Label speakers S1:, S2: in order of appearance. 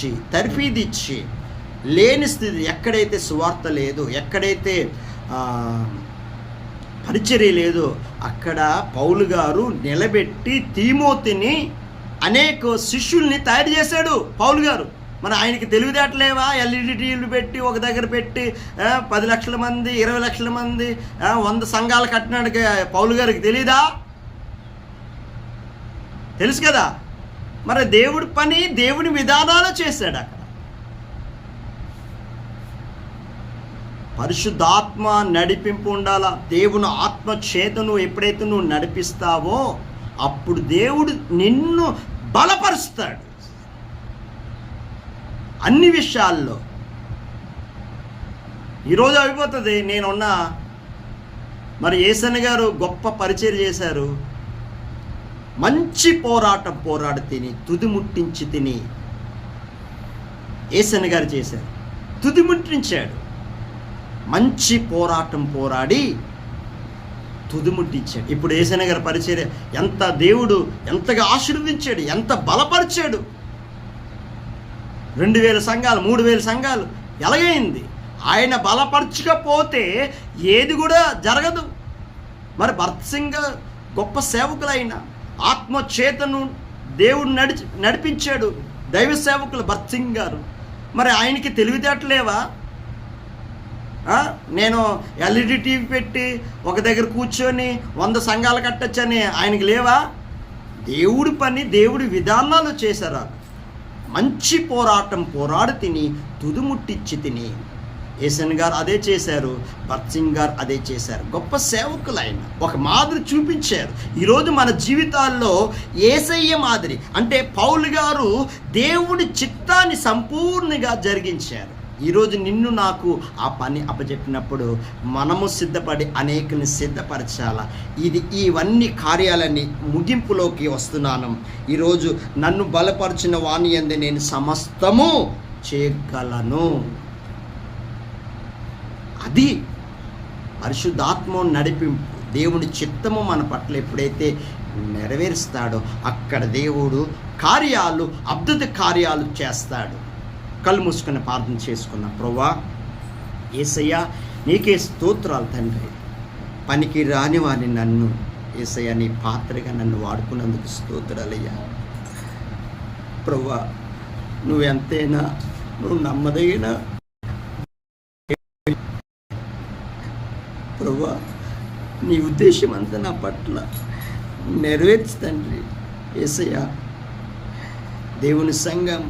S1: ఇచ్చి తర్ఫీదిచ్చి లేని స్థితి, ఎక్కడైతే సువార్త లేదు, ఎక్కడైతే పరిచర్య లేదు, అక్కడ పౌలు గారు నిలబెట్టి తిమోతిని అనేక శిష్యుల్ని తయారు చేశాడు పౌలు గారు. మరి ఆయనకి తెలివితేటలేవా? ఎల్ఈడి టీవీలు పెట్టి ఒక దగ్గర పెట్టి 10 లక్షల మంది 20 లక్షల మంది 100 సంఘాలు కట్టినాడు పౌలు గారికి తెలీదా? తెలుసు కదా. మరి దేవుడి పని దేవుని విధానాలు చేశాడు. అక్కడ పరిశుద్ధాత్మ నడిపింపు ఉండాలా. దేవుని ఆత్మ చేత నువ్వు ఎప్పుడైతే నువ్వు నడిపిస్తావో అప్పుడు దేవుడు నిన్ను బలపరుస్తాడు అన్ని విషయాల్లో. ఈరోజు అయిపోతుంది. నేనున్నా మరి యేసన్న గారు గొప్ప పరిచయం చేశారు. మంచి పోరాటం పోరాడి తిని తుది ముట్టించి తిని యేసన్న గారు చేశారు. తుది ముట్టించాడు. మంచి పోరాటం పోరాడి తుదిముట్టించాడు. ఇప్పుడు యేసన్న గారి పరిచర్య ఎంత దేవుడు ఎంతగా ఆశీర్వదించాడు, ఎంత బలపరిచాడు. 2000 సంఘాలు 3000 సంఘాలు ఎలాగైంది? ఆయన బలపరచకపోతే ఏది కూడా జరగదు. మరి భరత్ సింగ్ గొప్ప సేవకులైన ఆత్మచేతను దేవుడు నడిపించాడు. దైవ సేవకులు భరత్ సింగ్ గారు. మరి ఆయనకి తెలివితేటలేవా? నేను ఎల్ఈడి టీవీ పెట్టి ఒక దగ్గర కూర్చొని 100 సంఘాలు కట్టచ్చని ఆయనకి లేవా? దేవుడి పని దేవుడి విధానాలు చేశారు. మంచి పోరాటం పోరాడి తిని తుదిముట్టించి తిని యేసన్న గారు అదే చేశారు. భరత్ సింగ్ గారు అదే చేశారు. గొప్ప సేవకులు ఆయన ఒక మాదిరి చూపించారు. ఈరోజు మన జీవితాల్లో యేసయ్య మాదిరి అంటే పౌలు గారు దేవుడి చిత్తాన్ని సంపూర్ణంగా జరిగించారు. ఈరోజు నిన్ను నాకు ఆ పని అప్పచెప్పినప్పుడు మనము సిద్ధపడి అనేకుని సిద్ధపరచాల. ఇవన్నీ కార్యాలన్నీ ముగింపులోకి వస్తున్నాను. ఈరోజు నన్ను బలపరిచిన వాని యందు నేను సమస్తము చేయగలను. అది పరిశుద్ధాత్మ నడిపింపు. దేవుని చిత్తము మన పట్ల ఎప్పుడైతే నెరవేరుస్తాడో అక్కడ దేవుడు కార్యాలు అద్భుత కార్యాలు చేస్తాడు. కళ్ళు మూసుకొని ప్రార్థన చేసుకున్న ప్రభువా యేసయ్య నీకే స్తోత్రాలు తండ్రి. పనికి రాని వారిని నన్ను యేసయ్య నీ పాత్రగా నన్ను వాడుకున్నందుకు స్తోత్రాలయ్యా. ప్రభువా నువ్వెంతైనా నువ్వు నమ్మదగిన ప్రభువా, నీ ఉద్దేశం అంతా నా పట్ల నెరవేర్చు తండ్రి. యేసయ్య దేవుని సంఘం